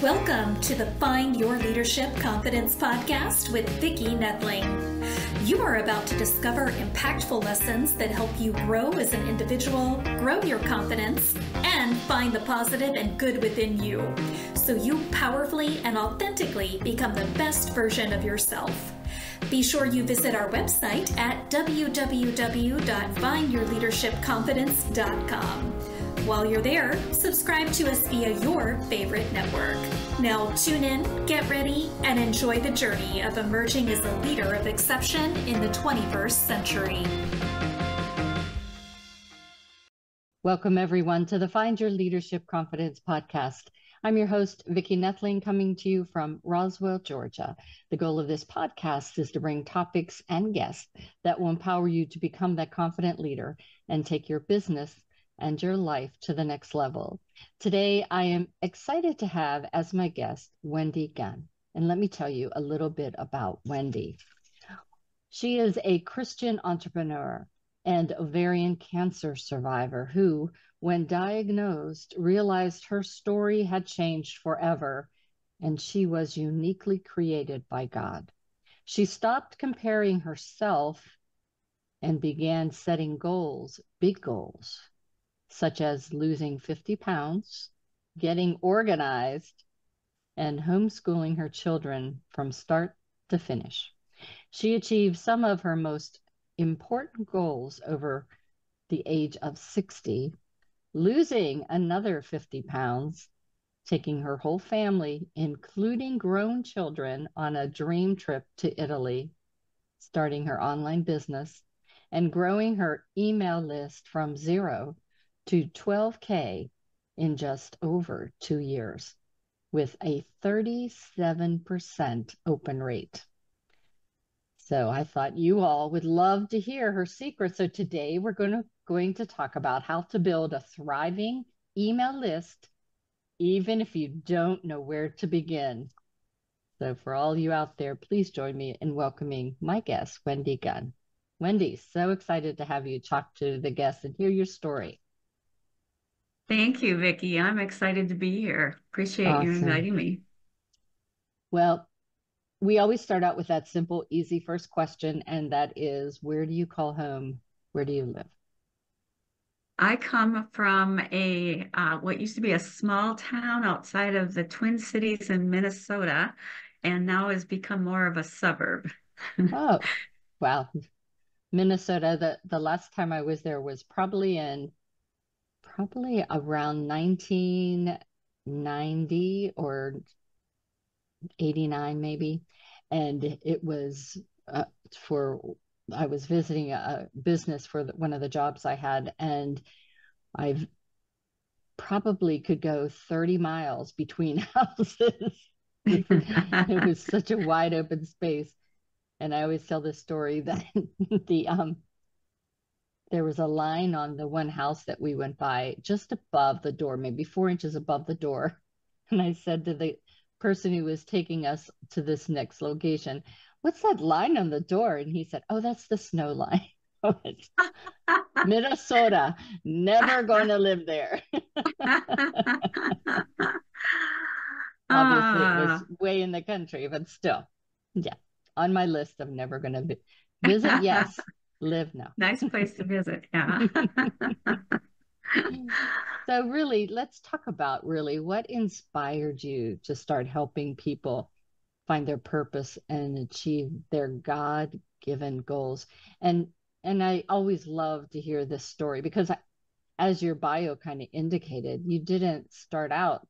Welcome to the Find Your Leadership Confidence podcast with Vicki Nedling. You are about to discover impactful lessons that help you grow as an individual, grow your confidence, and find the positive and good within you, so you powerfully and authentically become the best version of yourself. Be sure you visit our website at www.findyourleadershipconfidence.com. While you're there, subscribe to us via your favorite network. Now tune in, get ready, and enjoy the journey of emerging as a leader of exception in the 21st century. Welcome, everyone, to the Find Your Leadership Confidence podcast. I'm your host, Vicki Nedling, coming to you from Roswell, Georgia. The goal of this podcast is to bring topics and guests that will empower you to become that confident leader and take your business and your life to the next level. Today, I am excited to have as my guest, Wendy Gunn. And let me tell you a little bit about Wendy. She is a Christian entrepreneur and ovarian cancer survivor who, when diagnosed, realized her story had changed forever and she was uniquely created by God. She stopped comparing herself and began setting goals, big goals, such as losing 50 pounds, getting organized, and homeschooling her children from start to finish. She achieved some of her most important goals over the age of 60, losing another 50 pounds, taking her whole family, including grown children, on a dream trip to Italy, starting her online business, and growing her email list from 0 to 12K in just over 2 years with a 37% open rate. So I thought you all would love to hear her secret. So today we're going to talk about how to build a thriving email list, even if you don't know where to begin. So for all you out there, please join me in welcoming my guest, Wendy Gunn. Wendy, so excited to have you talk to the guests and hear your story. Thank you, Vicki. I'm excited to be here. Appreciate you inviting me. Well, we always start out with that simple, easy first question, and that is, where do you call home? Where do you live? I come from what used to be a small town outside of the Twin Cities in Minnesota, and now has become more of a suburb. Oh, wow. Minnesota, the last time I was there was probably around 1990 or 89 maybe. And it was I was visiting a business for one of the jobs I had, and I probably could go 30 miles between houses. It was such a wide open space. And I always tell this story that there was a line on the one house that we went by just above the door, maybe 4 inches above the door. And I said to the person who was taking us to this next location, "What's that line on the door?" And he said, "Oh, that's the snow line." Minnesota, never going to live there. Obviously, it was way in the country, but still, yeah, on my list of never going to visit, yes. Live now. Nice place to visit, yeah. So really, let's talk about what inspired you to start helping people find their purpose and achieve their God-given goals. And I always love to hear this story because as your bio kind of indicated, you didn't start out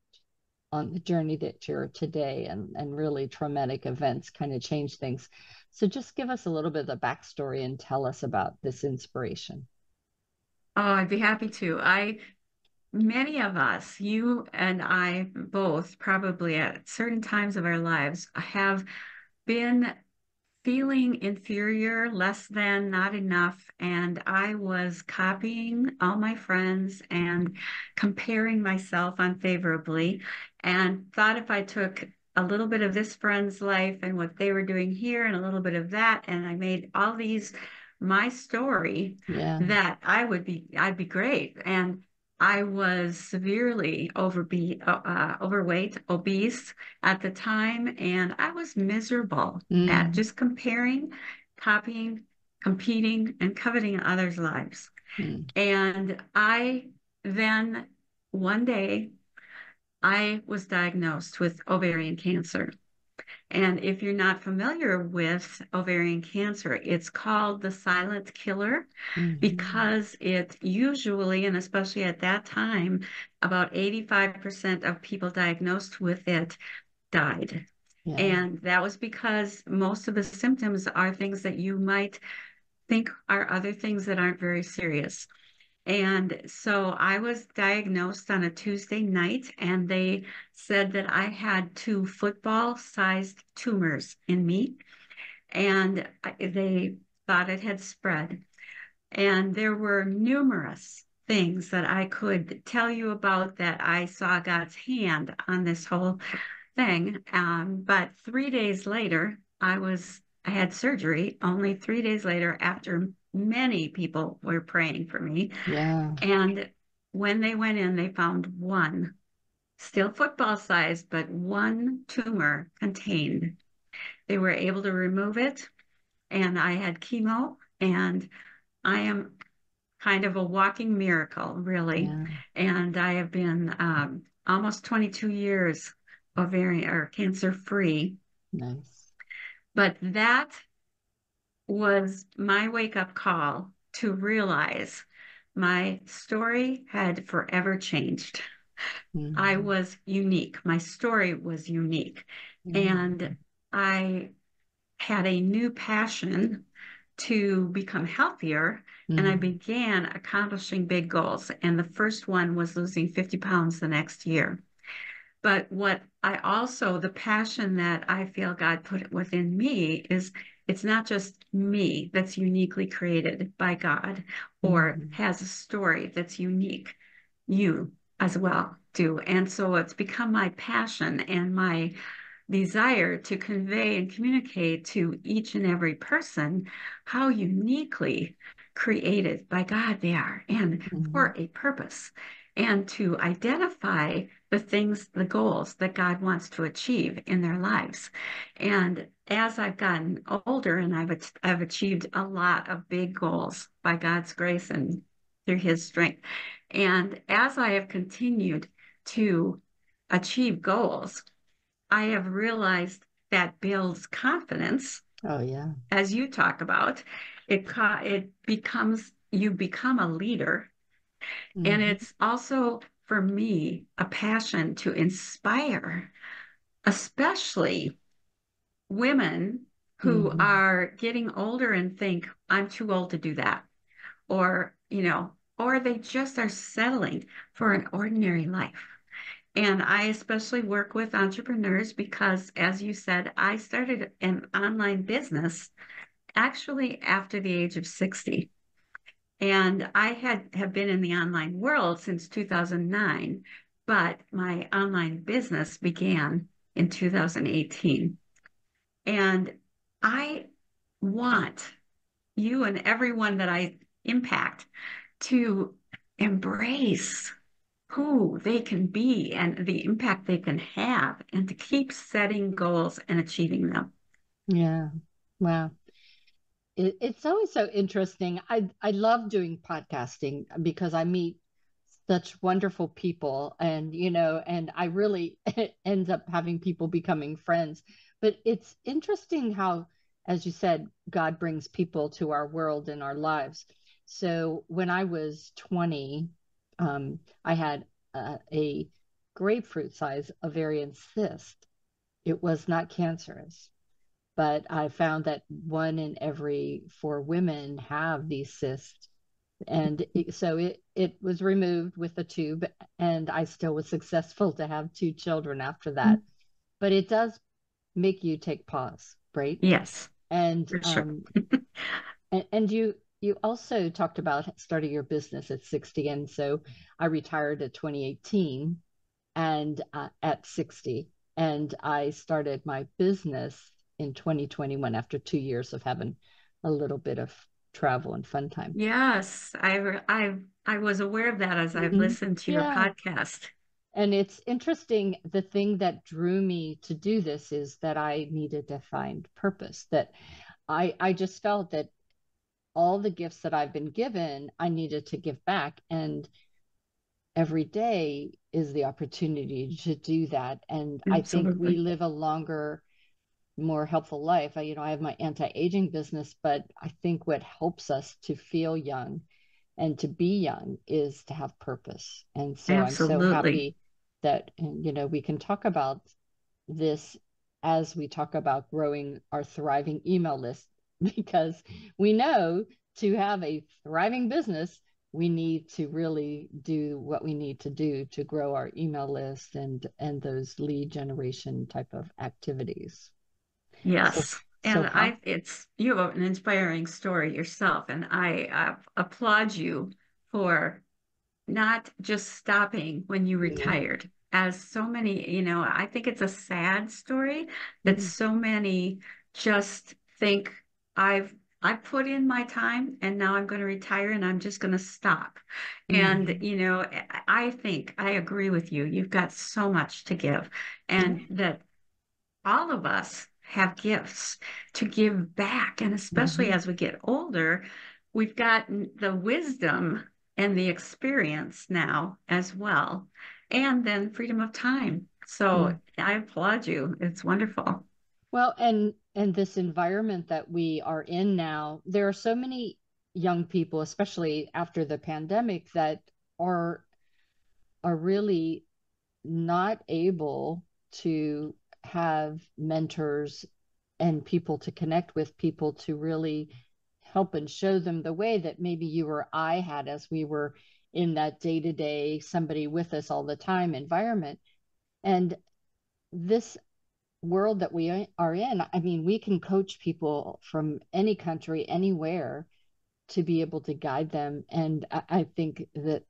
on the journey that you're today, and really traumatic events kind of change things. So just give us a little bit of the backstory and tell us about this inspiration. Oh, I'd be happy to. Many of us, you and I both, probably at certain times of our lives, have been feeling inferior, less than, not enough. And I was copying all my friends and comparing myself unfavorably, and thought if I took a little bit of this friend's life and what they were doing here and a little bit of that, and I made all these my story, that I'd be great. And I was severely overweight, obese at the time, and I was miserable at Mm, just comparing, copying, competing, and coveting others' lives. mm, And I then, one day, I was diagnosed with ovarian cancer. And if you're not familiar with ovarian cancer, it's called the silent killer mhm. because it usually, and especially at that time, about 85% of people diagnosed with it died. Yeah. And that was because most of the symptoms are things that you might think are other things that aren't very serious. And so I was diagnosed on a Tuesday night, and they said that I had two football-sized tumors in me, and they thought it had spread. And there were numerous things that I could tell you about that I saw God's hand on this whole thing. But 3 days later, I had surgery only 3 days later after many people were praying for me. Yeah. And when they went in, they found one, still football sized, but one tumor contained. They were able to remove it, and I had chemo, and I am kind of a walking miracle, really. Yeah. And I have been almost 22 years ovarian or cancer free. Nice. But that was my wake up call to realize my story had forever changed. I Mhm. was unique. My story was unique. Yeah. And I had a new passion to become healthier. And I Mm, began accomplishing big goals. And the first one was losing 50 pounds the next year. But what I also, the passion that I feel God put within me is it's not just me that's uniquely created by God or mhm. has a story that's unique. You as well do. And so it's become my passion and my desire to convey and communicate to each and every person how uniquely created by God they are and Mhm. for a purpose, and to identify the things, the goals that God wants to achieve in their lives. And as I've gotten older and I've achieved a lot of big goals by God's grace and through his strength. And as I have continued to achieve goals, I have realized that builds confidence, Oh, yeah. as you talk about. It becomes you become a leader, and Mhm. it's also for me a passion to inspire, especially women who Mhm. are getting older and think I'm too old to do that, or or they just are settling for an ordinary life. And I especially work with entrepreneurs because, as you said, I started an online business actually after the age of 60. And I have been in the online world since 2009, but my online business began in 2018. And I want you and everyone that I impact to embrace who they can be and the impact they can have, and to keep setting goals and achieving them. Yeah. Wow. It's always so interesting. I love doing podcasting because I meet such wonderful people, and and I really it ends up having people becoming friends. But it's interesting how, as you said, God brings people to our world and our lives. So when I was 20, I had a grapefruit size ovarian cyst. It was not cancerous, but I found that one in every four women have these cysts. And so it was removed with a tube, and I still was successful to have two children after that. But it does make you take pause, right? Yes, And for sure. and you also talked about starting your business at 60, and so I retired at 2018 and at 60, and I started my business in 2021 after 2 years of having a little bit of travel and fun time. Yes, I was aware of that as I've Mhm. listened to your Yeah. podcast. And it's interesting. The thing that drew me to do this is that I needed to find purpose, that I just felt that all the gifts that I've been given, I needed to give back. And every day is the opportunity to do that. And I think we Absolutely. live a longer, more helpful life. I have my anti-aging business, but I think what helps us to feel young and to be young is to have purpose. And so I'm so Absolutely. happy that, we can talk about this as we talk about growing our thriving email list, because we know to have a thriving business, we need to really do what we need to do to grow our email list and those lead generation type of activities. So Yes. so And how you have an inspiring story yourself, and I applaud you for not just stopping when you yeah. retired. As so many, I think it's a sad story that Mm, so many just think I've I've put in my time and now I'm going to retire and I'm just going to stop. And, mhm. I think I agree with you. You've got so much to give, and Yeah. that all of us have gifts to give back. And especially Mhm. as we get older, we've gotten the wisdom and the experience now as well. And then freedom of time. Yeah. So I applaud you. It's wonderful. Well, and this environment that we are in now, there are so many young people, especially after the pandemic, that are are really not able to have mentors and people to connect with, people to really help and show them the way that maybe you or I had as we were in that day-to-day, somebody with us all the time environment. And this world that we are in, I mean, we can coach people from any country, anywhere, to be able to guide them. And I think that,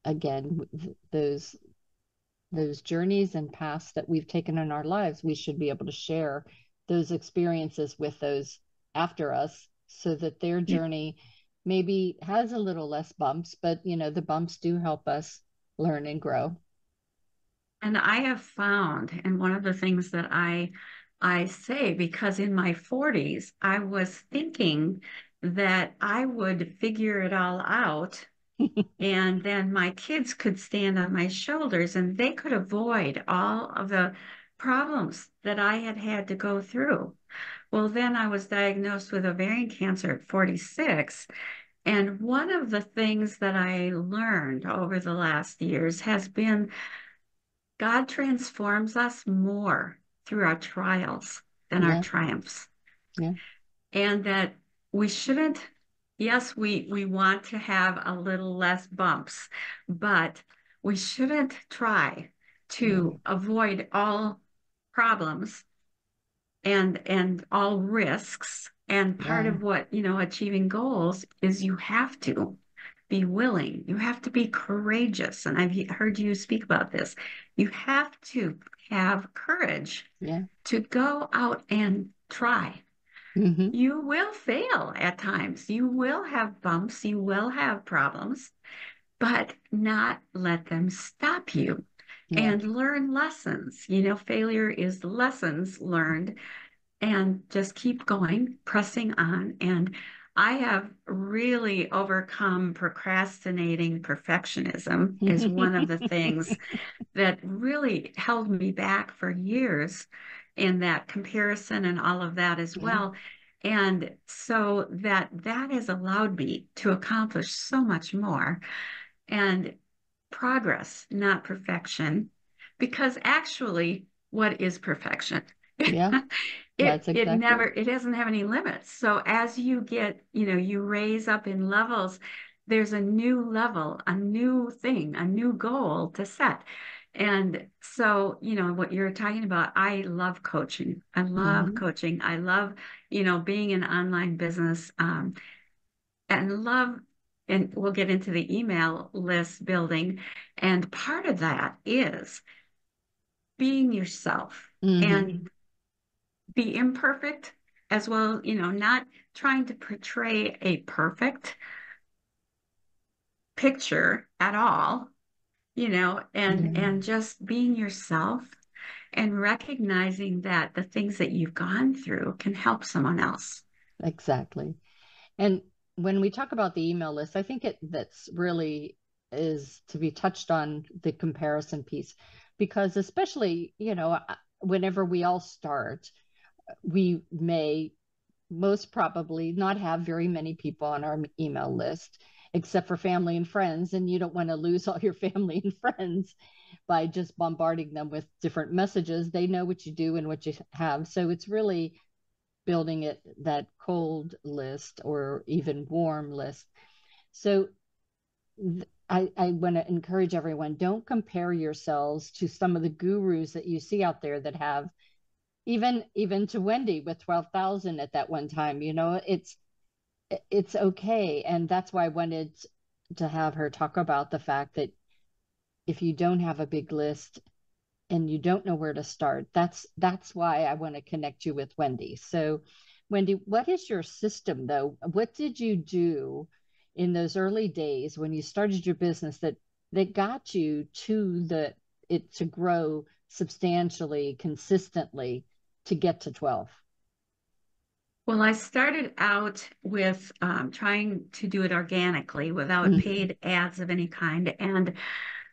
again, those journeys and paths that we've taken in our lives, we should be able to share those experiences with those after us, so that their journey maybe has a little less bumps, but the bumps do help us learn and grow. And I have found, and one of the things that I say, because in my 40s, I was thinking that I would figure it all out, and then my kids could stand on my shoulders and they could avoid all of the problems that I had had to go through. Well, then I was diagnosed with ovarian cancer at 46. And one of the things that I learned over the last years has been God transforms us more through our trials than our Yeah, triumphs. yeah. And that we shouldn't, yes, we want to have a little less bumps, but we shouldn't try Yeah, to avoid all problems and all risks. And part yeah, of what, achieving goals is you have to be willing. You have to be courageous. And I've heard you speak about this. You have to have courage yeah. to go out and try. Hmm. You will fail at times. You will have bumps. You will have problems, but not let them stop you Yeah, and learn lessons. Failure is lessons learned, and just keep going, pressing on. And I have really overcome procrastinating perfectionism is one of the things that really held me back for years in that comparison and all of that as yeah, well. And so that has allowed me to accomplish so much more, and progress, not perfection, because actually, what is perfection? yeah. That's It exactly never, it. it doesn't have any limits. So as you get, you raise up in levels, there's a new level, a new thing, a new goal to set. And so, what you're talking about, I love coaching. I love Hmm. coaching. I love, being in online business, and love, and we'll get into the email list building. And part of that is being yourself Hmm. and be imperfect as well, not trying to portray a perfect picture at all, Yeah, and just being yourself and recognizing that the things that you've gone through can help someone else. exactly. And when we talk about the email list, I think that's really is to be touched on the comparison piece, because especially, whenever we all start, we may most probably not have very many people on our email list except for family and friends, and you don't want to lose all your family and friends by just bombarding them with different messages. They know what you do and what you have, so it's really building it that cold list or even warm list. So I want to encourage everyone, don't compare yourselves to some of the gurus that you see out there that have even to Wendy with 12,000 at that one time. It's okay. And that's why I wanted to have her talk about the fact that if you don't have a big list and you don't know where to start, that's why I want to connect you with Wendy. So Wendy, what is your system though? What did you do in those early days when you started your business that got you to it to grow substantially, consistently to get to 12? Well, I started out with trying to do it organically without Mhm. paid ads of any kind. And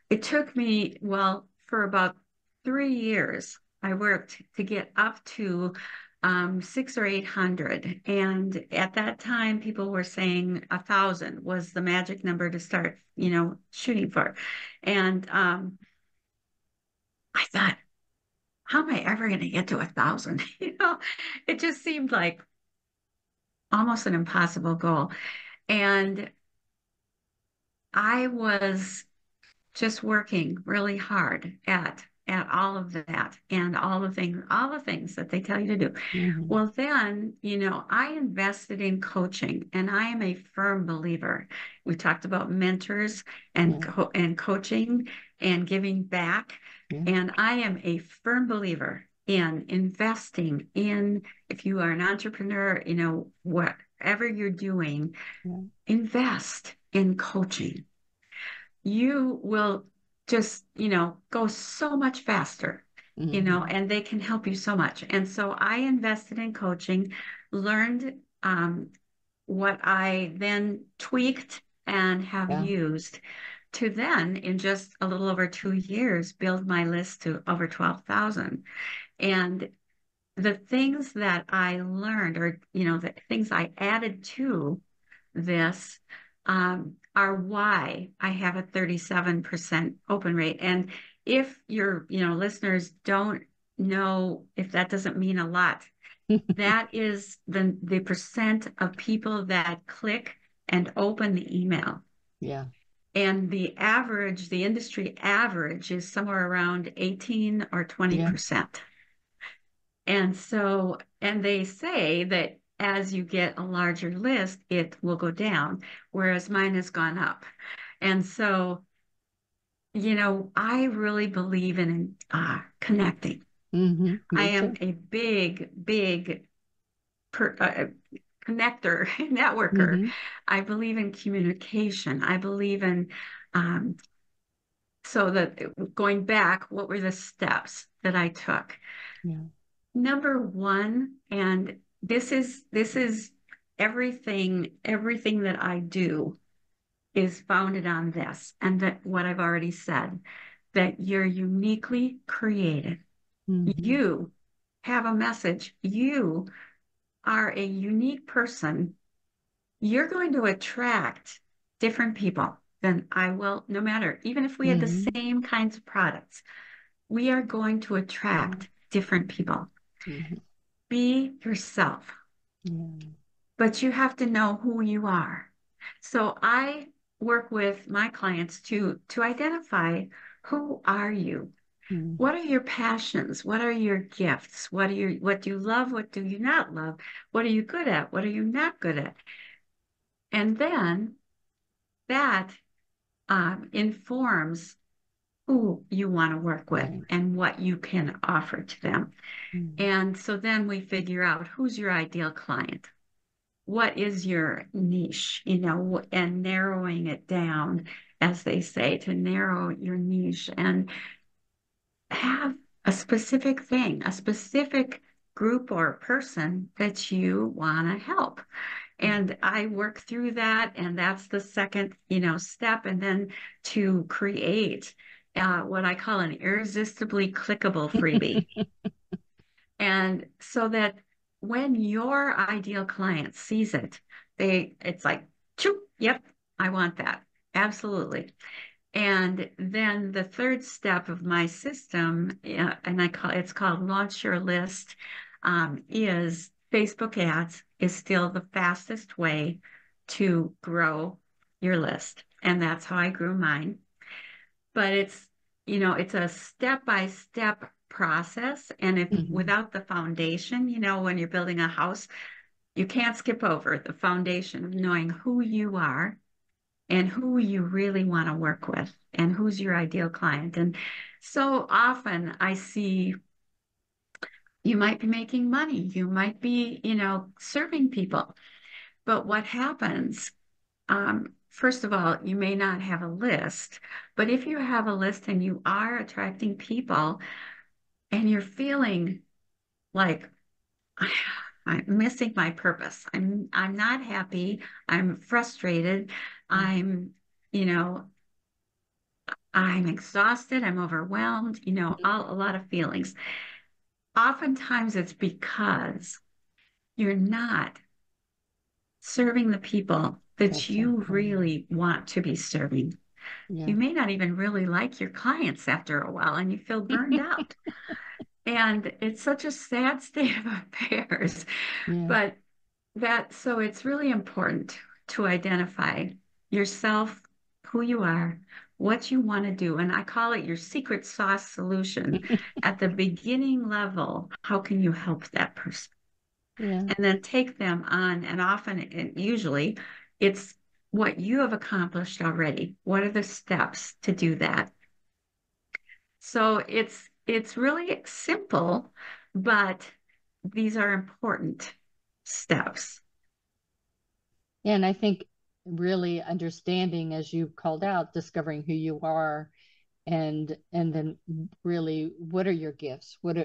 it took me, well, for about 3 years, I worked to get up to six or 800. And at that time, people were saying 1,000 was the magic number to start, shooting for. And I thought, how am I ever going to get to 1,000? It just seemed like almost an impossible goal. And I was just working really hard at all of that and all the things that they tell you to do. Mhm. Well, then, I invested in coaching, and I am a firm believer. We talked about mentors and Yeah, and coaching and giving back, yeah, and I am a firm believer in investing in, if you are an entrepreneur, whatever you're doing, yeah. invest in coaching. You will just, go so much faster, Mhm. and they can help you so much. And so I invested in coaching, learned what I then tweaked and have Yeah. used to then, in just a little over 2 years, build my list to over 12,000. And the things that I learned, or, the things I added to this, are why I have a 37% open rate. And if your, listeners don't know, if that doesn't mean a lot, that is the percent of people that click and open the email. Yeah. And the industry average is somewhere around 18 or Yeah. 20%. And they say that as you get a larger list, it will go down, whereas mine has gone up. And so, I really believe in connecting. I Me am too. a big, big connector, networker. Hmm. I believe in communication. I believe in, um, so that going back, what were the steps that I took? Yeah. Number one, and this is everything that I do is founded on this, and that what I've already said, that you're uniquely created. Hmm. You have a message. You are a unique person. You're going to attract different people than I will, no matter, even if we had the Hmm. same kinds of products, we are going to Yeah. attract different people. Hmm. Be yourself, Yeah. but you have to know who you are. So I work with my clients to identify, who are you? Hmm. What are your passions? What are your gifts? What do you love? What do you not love? What are you good at? What are you not good at? And then that informs who you want to work with Right. and what you can offer to them. Hmm. And so then we figure out who's your ideal client. what is your niche, you know, and narrowing it down, as they say, to narrow your niche and have a specific thing, a specific group or person that you want to help. And I work through that, and that's the second, you know, step. And then to create what I call an irresistibly clickable freebie. And so that when your ideal client sees it, it's like, choop, yep, I want that. Absolutely. And then the third step of my system, and it's called Launch Your List, is Facebook ads is still the fastest way to grow your list. And that's how I grew mine. But it's, you know, it's a step-by-step process. And if Mm-hmm. without the foundation, you know, when you're building a house, you can't skip over the foundation of knowing who you are and who you really want to work with and who's your ideal client. And so often I see you might be making money, you might be, you know, serving people. But what happens, first of all, you may not have a list, but if you have a list and you are attracting people and you're feeling like I'm missing my purpose. I'm not happy. I'm frustrated. I'm, you know, I'm exhausted, I'm overwhelmed, you know, a lot of feelings. Oftentimes it's because you're not serving the people that That's so you true. really want to be serving. Yeah. You may not even really like your clients after a while and you feel burned out. And it's such a sad state of affairs. Yeah. But so it's really important to identify yourself, who you are, what you want to do. And I call it your secret sauce solution. At the beginning level, how can you help that person? Yeah. And then take them on. And often, and usually, it's what you have accomplished already. What are the steps to do that? So it's really simple, but these are important steps. Yeah, and I think really understanding, as you called out, discovering who you are, and then really what are your gifts? What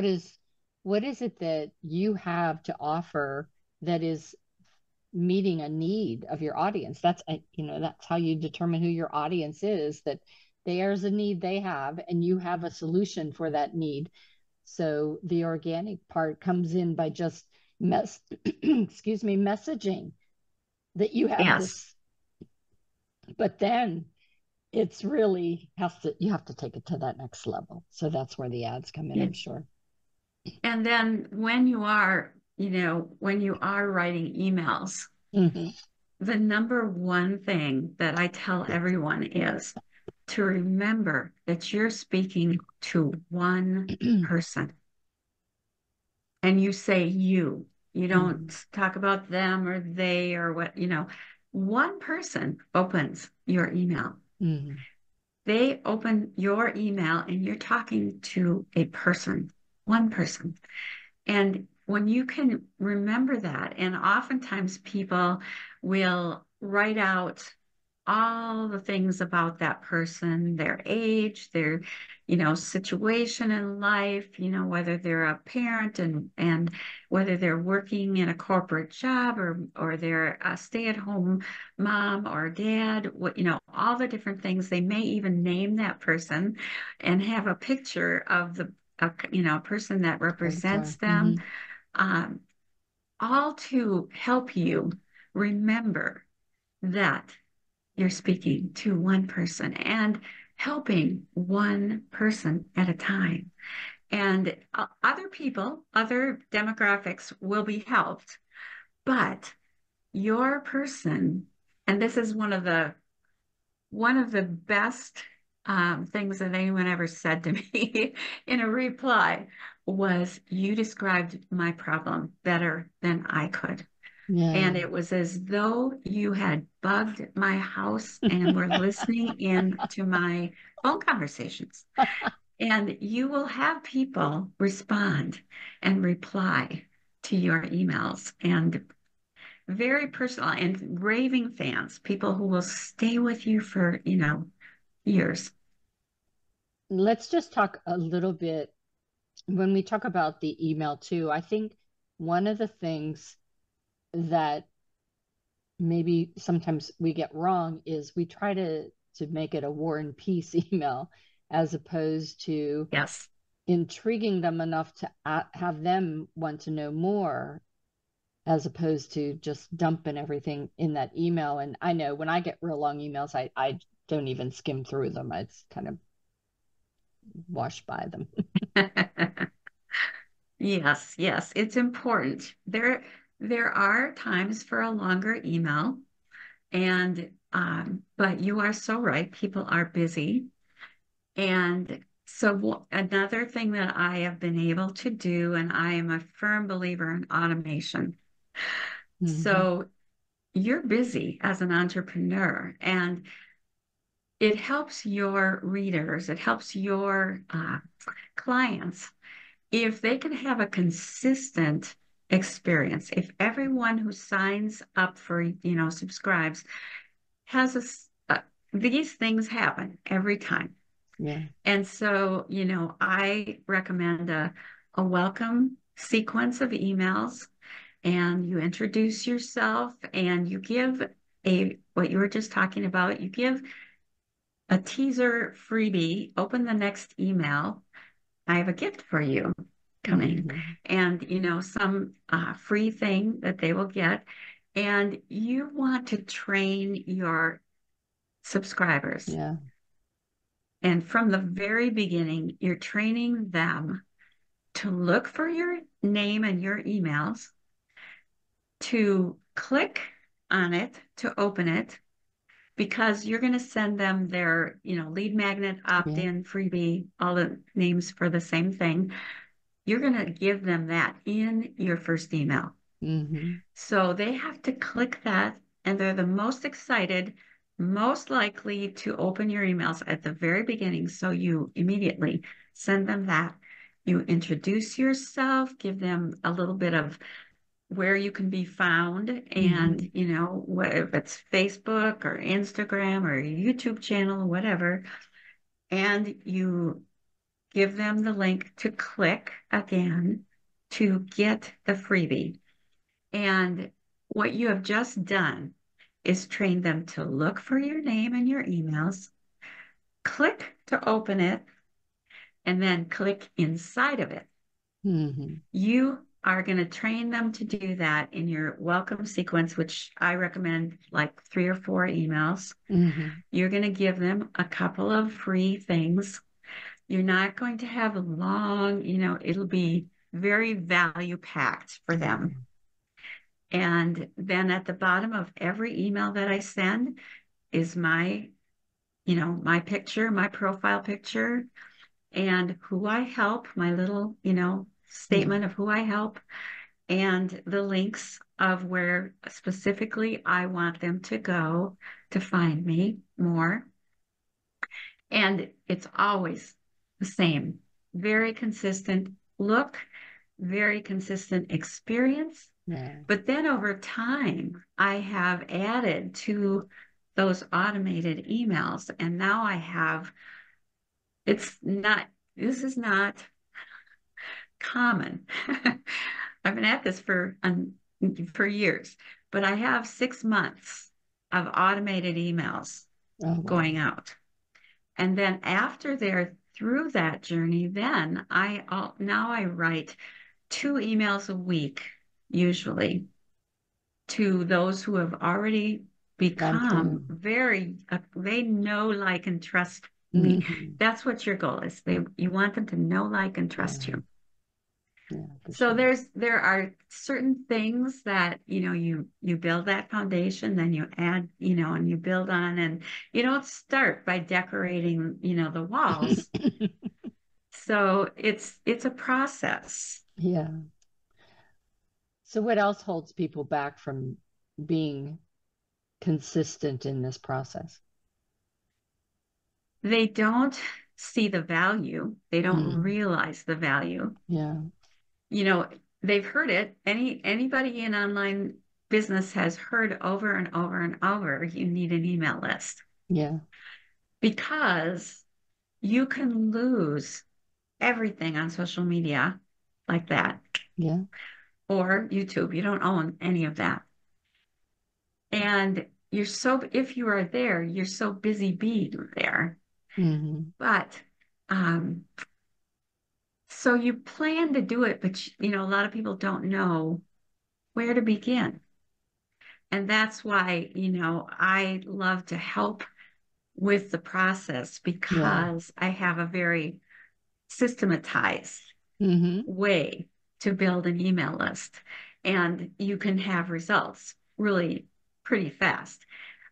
is it that you have to offer that is meeting a need of your audience? That's you know, that's how you determine who your audience is, that there's a need they have and you have a solution for that need. So the organic part comes in by just excuse me, messaging that you have Yes. this, but then it's really has to, you have to take it to that next level. So that's where the ads come in, Yeah. I'm sure. And then when you are, you know, when you are writing emails, Mm-hmm. the number one thing that I tell everyone is to remember that you're speaking to one person and you say you. You don't Mm-hmm. talk about them or they or what, you know, one person opens your email. Mm-hmm. They open your email and you're talking to a person, one person. And when you can remember that, and oftentimes people will write out all the things about that person, their age, their, you know, situation in life, you know, whether they're a parent and whether they're working in a corporate job or they're a stay-at-home mom or dad, what, you know, all the different things. They may even name that person and have a picture of you know, a person that represents Avatar. them, Mm-hmm. um, all to help you remember that you're speaking to one person and helping one person at a time. And other people, other demographics will be helped, but your person, and this is one of the best things that anyone ever said to me in a reply was, you described my problem better than I could. Yeah. And it was as though you had bugged my house and were listening in to my phone conversations. And you will have people respond and reply to your emails. And very personal and raving fans, people who will stay with you for, years. Let's just talk a little bit when we talk about the email too. I think one of the things that maybe sometimes we get wrong is we try to make it a war and peace email as opposed to Yes. intriguing them enough to have them want to know more, as opposed to just dumping everything in that email. And I know when I get real long emails, I don't even skim through them. I just kind of wash by them. Yes, yes, it's important. There are times for a longer email, and but you are so right. People are busy, and so another thing that I have been able to do, and I am a firm believer in automation. Mm-hmm. So you're busy as an entrepreneur, and it helps your readers, it helps your clients if they can have a consistent experience. If everyone who signs up for, subscribes has these things happen every time. Yeah. And so, I recommend a welcome sequence of emails, and you introduce yourself and you give what you were just talking about, you give a teaser freebie, open the next email. I have a gift for you coming, Mm-hmm. and some free thing that they will get. And you want to train your subscribers. Yeah. And from the very beginning, you're training them to look for your name and your emails, to click on it, to open it, because you're going to send them their, lead magnet, Yeah. opt-in, freebie, all the names for the same thing. You're going to give them that in your first email. Mm-hmm. So they have to click that, and they're the most excited, most likely to open your emails at the very beginning. So you immediately send them that. You introduce yourself, give them a little bit of where you can be found, Mm-hmm. and what if it's Facebook or Instagram or YouTube channel, whatever, and you give them the link to click again to get the freebie. And what you have just done is train them to look for your name and your emails, click to open it, and then click inside of it. Mm-hmm. You are going to train them to do that in your welcome sequence, which I recommend like 3 or 4 emails. Mm-hmm. You're going to give them a couple of free things. You're not going to have a long, it'll be very value packed for Yeah. them. And then at the bottom of every email that I send is my picture, my profile picture, and who I help, my little, Yeah. statement of who I help, and the links of where specifically I want them to go to find me more. And it's always the same, very consistent look, very consistent experience. Yeah. But then over time, I have added to those automated emails. And now this is not common. I've been at this for years, but I have 6 months of automated emails Oh, wow. going out. And then after they're through that journey, then now I write 2 emails a week, usually, to those who have already Gone become through. they know, like, and trust me. Mm-hmm. That's what your goal is. You want them to know, like, and trust Yeah. you. Yeah, for So sure. there are certain things that, you build that foundation, then you add, and you build on, and you don't start by decorating, the walls. So it's a process. Yeah. So what else holds people back from being consistent in this process? They don't see the value. They don't Mm. realize the value. Yeah. You know, they've heard it. Anybody in online business has heard over and over and over, you need an email list. Yeah. Because you can lose everything on social media like that. Yeah. Or YouTube. You don't own any of that. And if you are there, you're so busy being there. Mm-hmm. But so you plan to do it, but a lot of people don't know where to begin. And that's why, I love to help with the process Yeah. because I have a very systematized Mm-hmm. way to build an email list. And you can have results really pretty fast.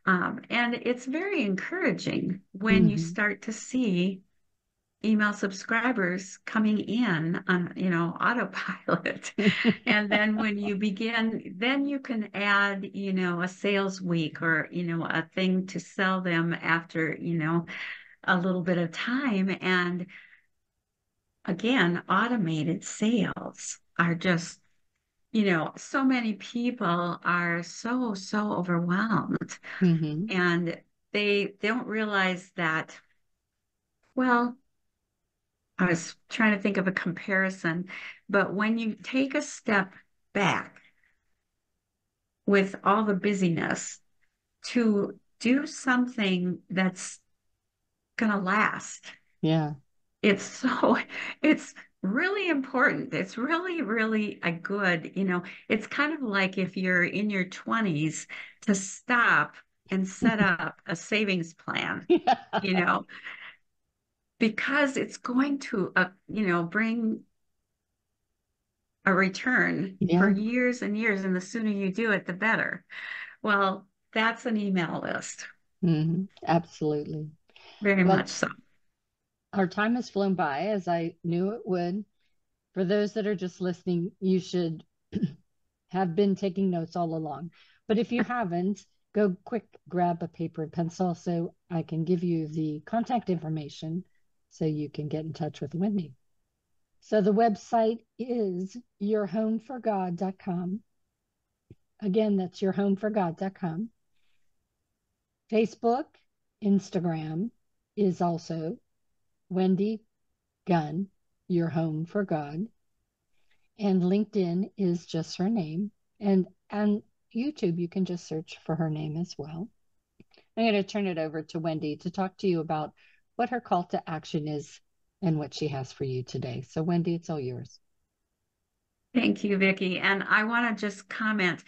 And it's very encouraging when you Mm-hmm. start to see email subscribers coming in on, autopilot. And then when you begin, then you can add, a sales week or, a thing to sell them after, a little bit of time. And again, automated sales are just, so many people are so overwhelmed Mm-hmm. and they don't realize that, well, I was trying to think of a comparison, but when you take a step back with all the busyness to do something that's going to last, Yeah. it's so, it's really important. It's really, really a good, it's kind of like if you're in your 20s to stop and set up a savings plan, you know, because it's going to, bring a return for Yeah. years and years. And the sooner you do it, the better. Well, that's an email list. Mm-hmm. Absolutely. Very Well, much so. our time has flown by as I knew it would. For those that are just listening, you should have been taking notes all along. But if you haven't, go quick grab a paper and pencil so I can give you the contact information so you can get in touch with Wendy. So the website is yourhomeforgod.com. Again, that's yourhomeforgod.com. Facebook, Instagram is also Wendy Gunn, Your Home for God. And LinkedIn is just her name. And on YouTube, you can just search for her name as well. I'm going to turn it over to Wendy to talk to you about what her call to action is and what she has for you today. So Wendy, it's all yours. Thank you, Vicki. And I want to just comment,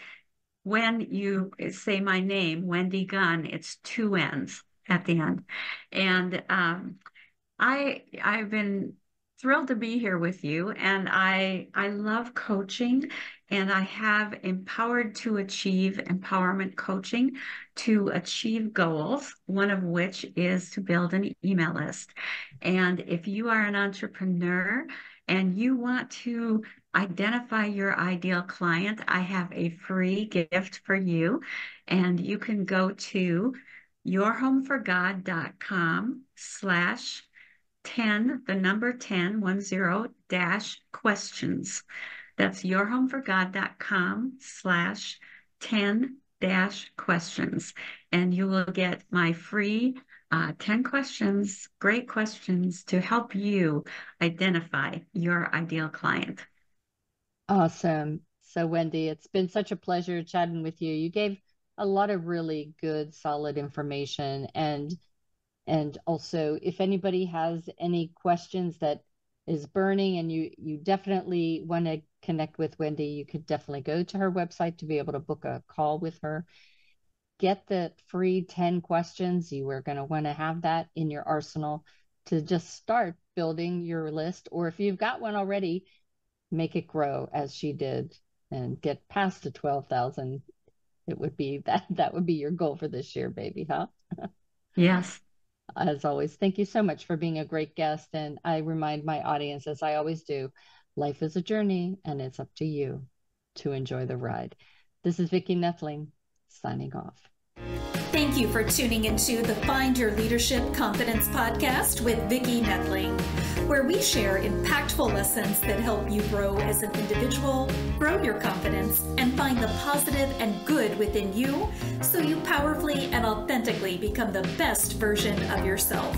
when you say my name, Wendy Gunn, it's 2 N's at the end. And I've been thrilled to be here with you, and I love coaching, and I have Empowered to Achieve empowerment coaching to achieve goals, one of which is to build an email list. And if you are an entrepreneur and you want to identify your ideal client, I have a free gift for you, and you can go to yourhomeforgod.com/10, the number 10 That's yourhomeforgod.com/10-questions. And you will get my free 10 questions, great questions to help you identify your ideal client. Awesome. So Wendy, it's been such a pleasure chatting with you. You gave a lot of really good, solid information. And also, if anybody has any questions that is burning and you definitely want to connect with Wendy, you could definitely go to her website to be able to book a call with her. Get the free 10 questions. You are going to want to have that in your arsenal to just start building your list. Or if you've got one already, make it grow as she did and get past the 12,000. It would be that would be your goal for this year, baby, huh? Yes. As always, thank you so much for being a great guest. And I remind my audience, as I always do, life is a journey and it's up to you to enjoy the ride. This is Vicki Nethling signing off. Thank you for tuning into the Find Your Leadership Confidence podcast with Vicki Nethling, where we share impactful lessons that help you grow as an individual, grow your confidence, and find the positive and good within you so you powerfully and authentically become the best version of yourself.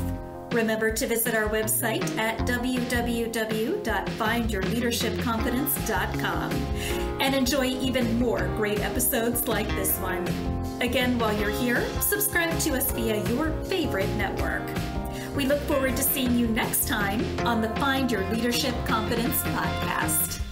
Remember to visit our website at www.findyourleadershipconfidence.com and enjoy even more great episodes like this one. Again, while you're here, subscribe to us via your favorite network. We look forward to seeing you next time on the Find Your Leadership Confidence podcast.